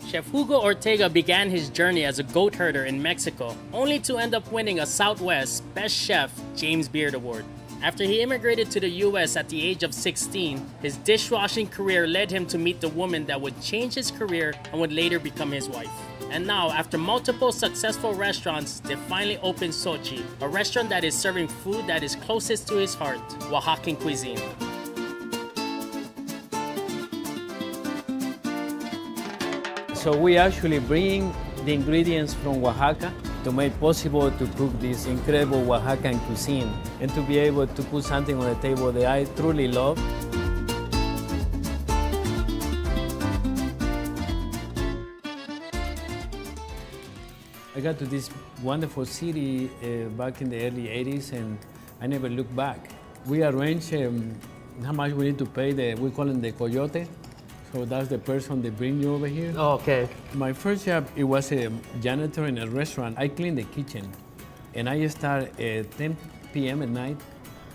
Chef Hugo Ortega began his journey as a goat herder in Mexico, only to end up winning a Southwest Best Chef James Beard Award. After he immigrated to the US at the age of 16, his dishwashing career led him to meet the woman that would change his career and would later become his wife. And now, after multiple successful restaurants, they finally opened Xochi, a restaurant that is serving food that is closest to his heart, Oaxacan cuisine. So we actually bring the ingredients from Oaxaca to make possible to cook this incredible Oaxacan cuisine and to be able to put something on the table that I truly love. I got to this wonderful city back in the early 80s and I never looked back. We arranged how much we need to pay, we call him the coyote. So that's the person that brings you over here. Oh, okay. My first job, it was a janitor in a restaurant. I cleaned the kitchen and I start at 10 p.m. at night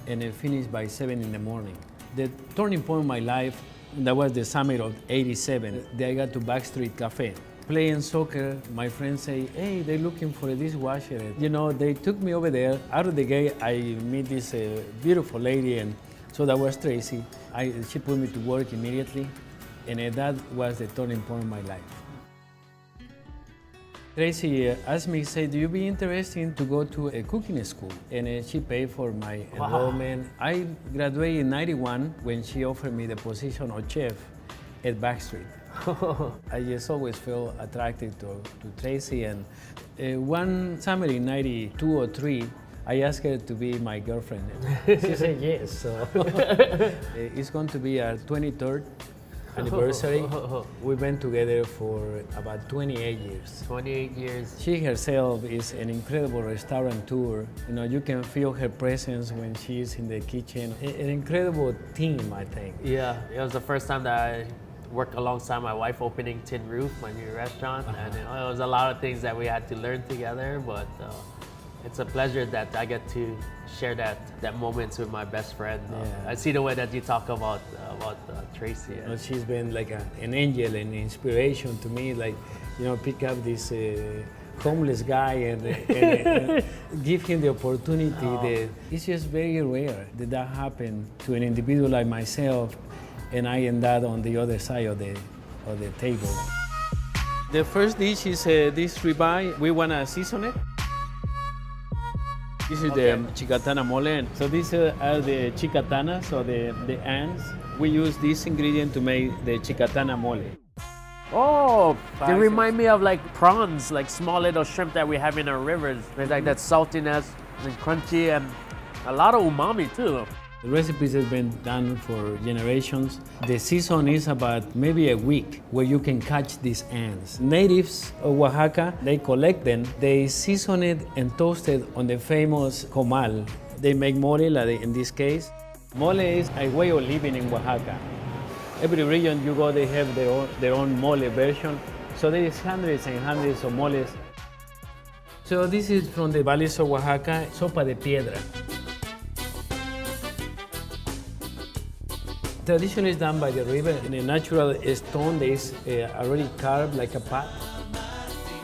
and I finish by 7 in the morning. The turning point of my life, that was the summer of '87. Then I got to Backstreet Cafe. Playing soccer, my friends say, hey, they're looking for a dishwasher. You know, they took me over there. Out of the gate, I meet this beautiful lady, and so that was Tracy. She put me to work immediately. And that was the turning point of my life. Tracy asked me, say, do you be interested to go to a cooking school? And she paid for my enrollment. I graduated in '91 when she offered me the position of chef at Backstreet. I just always felt attracted to Tracy. And one summer in '92 or '93, I asked her to be my girlfriend. She said yes. So it's going to be our 23rd anniversary. We've been together for about 28 years. 28 years. She herself is an incredible restaurateur. You know, you can feel her presence when she's in the kitchen. An incredible team, I think. Yeah, it was the first time that I worked alongside my wife opening Tin Roof, my new restaurant. And you know, it was a lot of things that we had to learn together, but it's a pleasure that I get to share that moments with my best friend. I see the way that you talk about Tracy. You know, she's been like an angel and inspiration to me. Like, you know, pick up this homeless guy and give him the opportunity. It's just very rare that happened to an individual like myself, and I end up on the other side of the table. The first dish is this ribeye. We want to season it. This is the chicatana mole. So these are the chicatanas, or the ants. We use this ingredient to make the chicatana mole. Oh, they remind me of like prawns, like small little shrimp that we have in our rivers. There's like that saltiness and crunchy and a lot of umami too. The recipes have been done for generations. The season is about maybe a week where you can catch these ants. Natives of Oaxaca, they collect them, they season it and toast it on the famous comal. They make mole, in this case. Mole is a way of living in Oaxaca. Every region you go, they have their own mole version. So there is hundreds and hundreds of moles. So this is from the valleys of Oaxaca, sopa de piedra. Traditionally, it's done by the river. In a natural stone, there is already carved like a pot.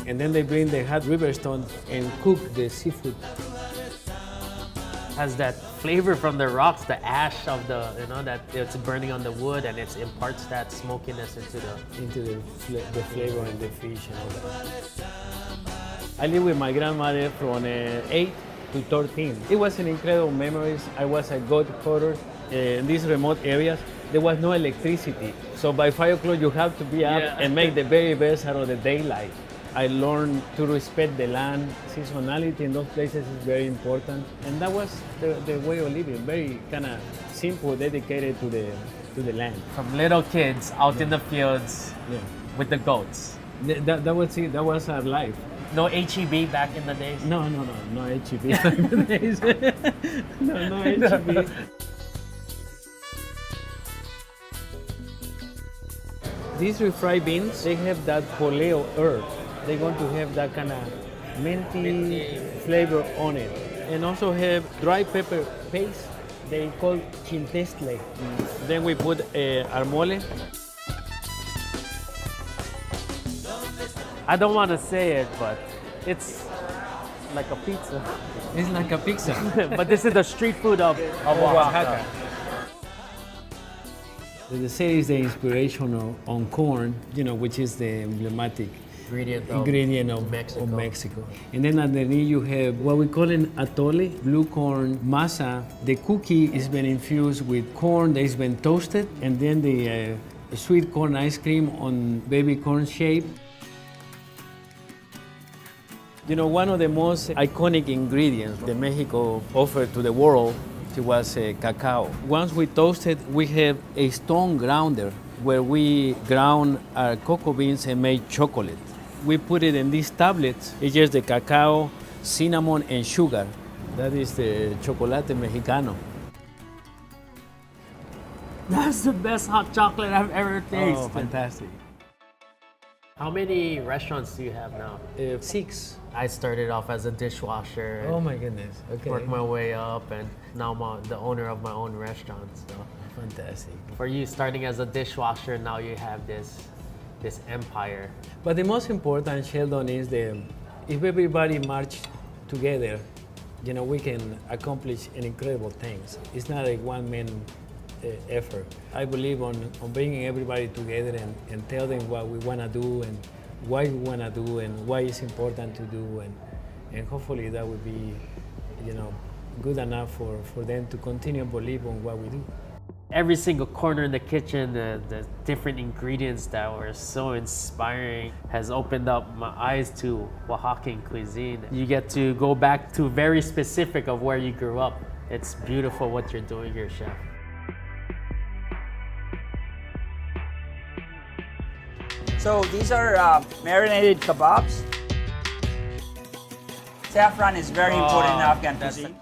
And then they bring the hot river stone and cook the seafood. Has that flavor from the rocks, the ash of the, you know, that it's burning on the wood, and it imparts that smokiness into the flavor and the fish and all that. I lived with my grandmother from 8 to 13. It was an incredible memories. I was a goat herder in these remote areas. There was no electricity, so by 5 o'clock you have to be up and make the very best out of the daylight. I learned to respect the land. Seasonality in those places is very important, and that was the way of living. Very kind of simple, dedicated to the land. From little kids out in the fields with the goats. That was it. That was our life. No HEB back in the days. No HEB back in the days. no HEB. These refried beans, they have that poleo herb. They're going to have that kind of minty flavor on it. And also have dry pepper paste, they call chintestle. Then we put our mole. I don't want to say it, but it's like a pizza. It's like a pizza. But this is the street food of Oaxaca. The say is the inspiration on corn, which is the emblematic ingredient of Mexico. And then underneath you have what we call an atole, blue corn masa. The cookie is been infused with corn that has been toasted, and then the sweet corn ice cream on baby corn shape. One of the most iconic ingredients that Mexico offered to the world was cacao. Once we toasted, we have a stone grounder where we ground our cocoa beans and made chocolate. We put it in these tablets. It's just the cacao, cinnamon, and sugar. That is the chocolate mexicano. That's the best hot chocolate I've ever tasted. Oh, fantastic. How many restaurants do you have now? 6. I started off as a dishwasher. Oh my goodness. Okay. Worked my way up, and now I'm the owner of my own restaurant. So Fantastic. for you, starting as a dishwasher, now you have this empire. But the most important, Sheldon, is if everybody march together, we can accomplish an incredible things. It's not a one-man effort. I believe on bringing everybody together and tell them what we want to do and why we want to do and why it's important to do, and hopefully that will be, good enough for them to continue to believe on what we do. Every single corner in the kitchen, the different ingredients that were so inspiring has opened up my eyes to Oaxacan cuisine. You get to go back to very specific of where you grew up. It's beautiful what you're doing here, Chef. So these are marinated kebabs. Saffron is very important in Afghan cuisine.